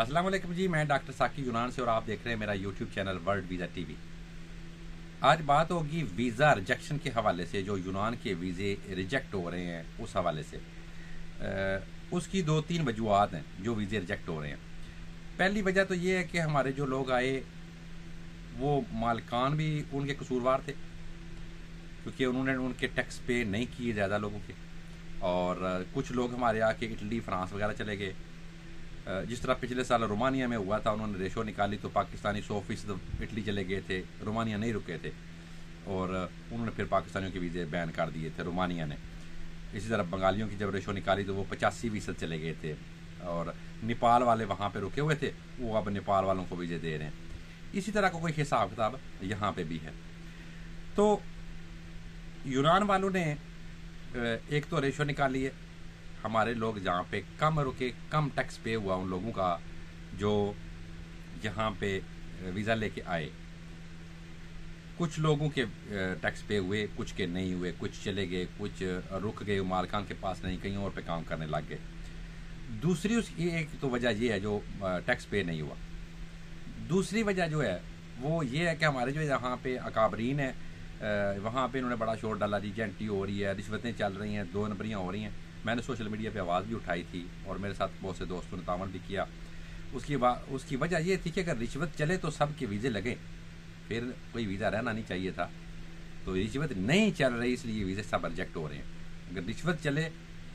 السلام علیکم جی، میں ڈاکٹر ساکی یونان سے اور آپ دیکھ رہے ہیں میرا YouTube channel world visa T V. آج بات ہوگی ویزا ریجیکشن کے حوالے سے، جو یونان کے ویزے ریجیکٹ ہو رہے ہیں اس حوالے سے۔ اس کی 2-3 وجوہات ہیں جو ویزے ریجیکٹ ہو رہے ہیں۔ پہلی وجہ تو یہ ہے کہ ہمارے جو لوگ آئے وہ مالکان بھی ان کے قصوروار تھے، کیونکہ انہوں نے ان کے ٹیکس پے نہیں کیے زیادہ لوگوں کے، اور کچھ لوگ ہمارے آ کے اٹلی فرانس وغیرہ چلے گئے۔ جس طرح پچھلے سال رومانیہ میں ہوا تھا، انہوں نے ریشو نکالی تو پاکستانی 100% اٹلی چلے گئے تھے، رومانیہ نہیں رکے تھے، اور انہوں نے پھر پاکستانیوں کے ویزے بین کر دیے تھے رومانیہ نے۔ اسی طرح بنگالیوں کی جب ریشو نکالی تو وہ 85% چلے گئے تھے، اور نیپال والے وہاں پہ رکے ہوئے تھے، وہ اب نیپال والوں کو ویزے دے رہے ہیں۔ اسی طرح کا کوئی حساب کتاب یہاں پہ بھی ہے۔ تو یونان والوں نے ایک تو ریشو نکالی ہے، ہمارے لوگ جہاں پہ کم رکے، کم ٹیکس پے ہوا ان لوگوں کا جو یہاں پہ ویزا لے کے آئے۔ کچھ لوگوں کے ٹیکس پے ہوئے، کچھ کے نہیں ہوئے، کچھ چلے گئے، کچھ رک گئے، مالکان کے پاس نہیں، کہیں اور پہ کام کرنے لگ گئے۔ دوسری اس کی ایک تو وجہ یہ ہے جو ٹیکس پے نہیں ہوا۔ دوسری وجہ جو ہے وہ یہ ہے کہ ہمارے جو یہاں پہ اکابرین ہیں، وہاں پہ انہوں نے بڑا شور ڈالا، جی جینٹی ہو رہی ہے، رشوتیں چل رہی ہیں، 2 نمبریاں ہو رہی ہیں۔ میں نے سوشل میڈیا پہ آواز بھی اٹھائی تھی، اور میرے ساتھ بہت سے دوستوں نے تعاون بھی کیا۔ اس کی وجہ یہ تھی کہ اگر رشوت چلے تو سب کے ویزے لگیں، پھر کوئی ویزا رہنا نہیں چاہیے تھا۔ تو رشوت نہیں چل رہی، اس لیے ویزے سب ریجیکٹ ہو رہے ہیں۔ اگر رشوت چلے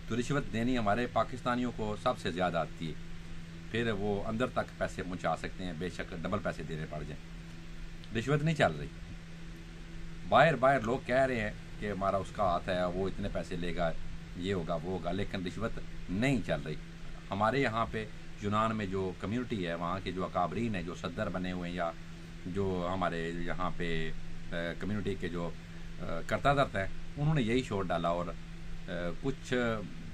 تو رشوت دینی ہمارے پاکستانیوں کو سب سے زیادہ آتی ہے، پھر وہ اندر تک پیسے پہنچا سکتے ہیں، بے شک ڈبل پیسے دینے پڑ جائیں۔ رشوت نہیں چل رہی، باہر لوگ کہہ رہے ہیں کہ ہمارا اس کا ہاتھ ہے، وہ اتنے پیسے لے گا، یہ ہوگا وہ ہوگا، لیکن رشوت نہیں چل رہی۔ ہمارے یہاں پہ یونان میں جو کمیونٹی ہے، وہاں کے جو اکابرین ہیں، جو صدر بنے ہوئے ہیں، یا جو ہمارے یہاں پہ کمیونٹی کے جو کرتا دھرتا ہیں، انہوں نے یہی شور ڈالا، اور کچھ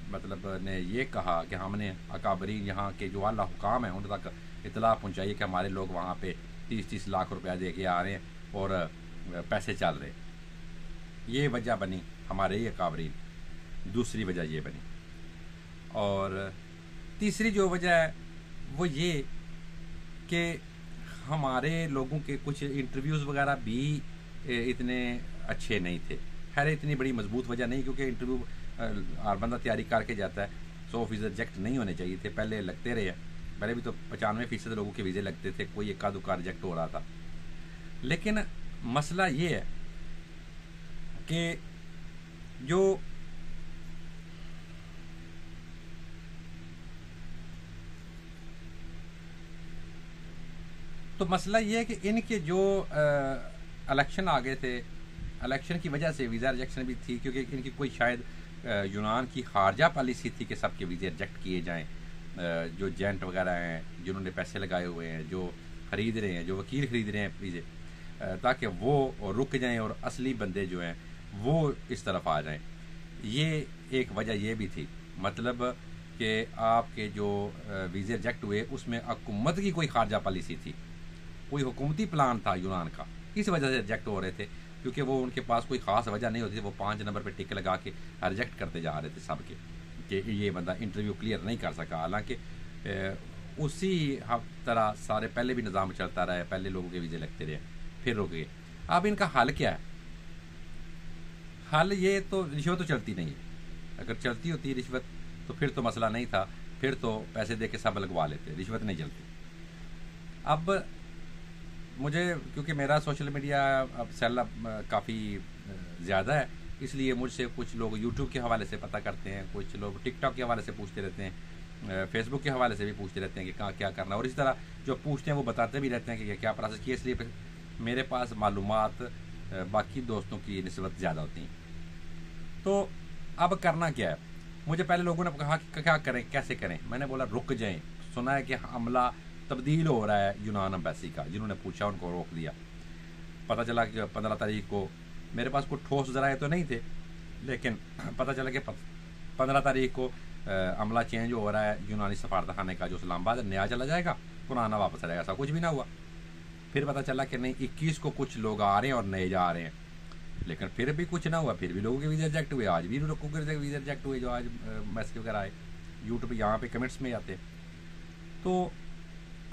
مطلب نے یہ کہا کہ ہم نے اکابرین یہاں کے جو اعلیٰ حکام ہیں ان تک اطلاع پہنچائی کہ ہمارے لوگ وہاں پہ 30 لاکھ روپیہ دے کے آ رہے ہیں اور پیسے چل رہے۔ یہ وجہ بنی ہمارے یہ اکابرین، دوسری وجہ یہ بنی۔ اور تیسری جو وجہ ہے وہ یہ کہ ہمارے لوگوں کے کچھ انٹرویوز وغیرہ بھی اتنے اچھے نہیں تھے۔ خیر اتنی بڑی مضبوط وجہ نہیں، کیونکہ انٹرویو ہر بندہ تیاری کر کے جاتا ہے، 100% ریجیکٹ نہیں ہونے چاہیے تھے، پہلے لگتے رہے ہیں، پہلے بھی تو 95% لوگوں کے ویزے لگتے تھے، کوئی ایک دکا ریجیکٹ ہو رہا تھا۔ لیکن مسئلہ یہ ہے کہ تو مسئلہ یہ ہے کہ ان کے جو الیکشن آ گئے تھے، الیکشن کی وجہ سے ویزا ریجیکشن بھی تھی، کیونکہ ان کی کوئی شاید یونان کی خارجہ پالیسی تھی کہ سب کے ویزے ریجیکٹ کیے جائیں، جو جینٹ وغیرہ ہیں، جنہوں نے پیسے لگائے ہوئے ہیں، جو خرید رہے ہیں، جو وکیل خرید رہے ہیں ویزے، تاکہ وہ رک جائیں اور اصلی بندے جو ہیں وہ اس طرف آ جائیں۔ یہ ایک وجہ یہ بھی تھی، مطلب کہ آپ کے جو ویزے ریجیکٹ ہوئے اس میں حکومت کی کوئی خارجہ پالیسی تھی، کوئی حکومتی پلان تھا یونان کا، اس وجہ سے ریجیکٹ ہو رہے تھے، کیونکہ وہ ان کے پاس کوئی خاص وجہ نہیں ہوتی تھی، وہ 5 نمبر پہ ٹک لگا کے ریجیکٹ کرتے جا رہے تھے سب کے، کہ یہ بندہ انٹرویو کلیئر نہیں کر سکا۔ حالانکہ اسی طرح سارے پہلے بھی نظام چلتا رہا ہے، پہلے لوگوں کے ویزے لگتے رہے، پھر رک گئے۔ اب ان کا حل کیا ہے؟ حل یہ تو رشوت تو چلتی نہیں ہے، اگر چلتی ہوتی رشوت تو پھر تو مسئلہ نہیں تھا، پھر تو پیسے دے کے سب لگوا لیتے، رشوت نہیں چلتی۔ اب مجھے کیونکہ میرا سوشل میڈیا اب سیل اب کافی زیادہ ہے، اس لیے مجھ سے کچھ لوگ یوٹیوب کے حوالے سے پتہ کرتے ہیں، کچھ لوگ ٹک ٹاک کے حوالے سے پوچھتے رہتے ہیں، فیس بک کے حوالے سے بھی پوچھتے رہتے ہیں کہ کہاں کیا کرنا ہے، اور اسی طرح جو پوچھتے ہیں وہ بتاتے بھی رہتے ہیں کہ یہ کیا پروسیس کیا، اس لیے میرے پاس معلومات باقی دوستوں کی نسبت زیادہ ہوتی ہیں۔ تو اب کرنا کیا ہے؟ مجھے پہلے لوگوں نے کہا کہ کیا کریں، کیسے کریں، میں نے بولا رک جائیں۔ سنا ہے کہ عملہ تبدیل ہو رہا ہے یونان امبیسی کا، جنہوں نے پوچھا ان کو روک دیا۔ پتہ چلا کہ 15 تاریخ کو میرے پاس کوئی ٹھوس ذرائع تو نہیں تھے، لیکن پتہ چلا کہ 15 تاریخ کو عملہ چینج ہو رہا ہے یونانی سفارت خانے کا، جو اسلام آباد نیا چلا جائے گا، پرانا واپس رہے گا۔ ایسا کچھ بھی نہ ہوا۔ پھر پتہ چلا کہ نہیں 21 کو کچھ لوگ آ رہے ہیں اور نئے جا رہے ہیں، لیکن پھر بھی کچھ نہ ہوا، پھر بھی لوگوں کے ویزے ریجیکٹ ہوئے، آج بھی لوگوں کے ویزے ریجیکٹ ہوئے جو آج میسج وغیرہ آئے یوٹیوب یہاں پہ کمنٹس میں آتے ہیں۔ تو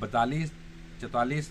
42, 44,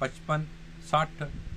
55, 60,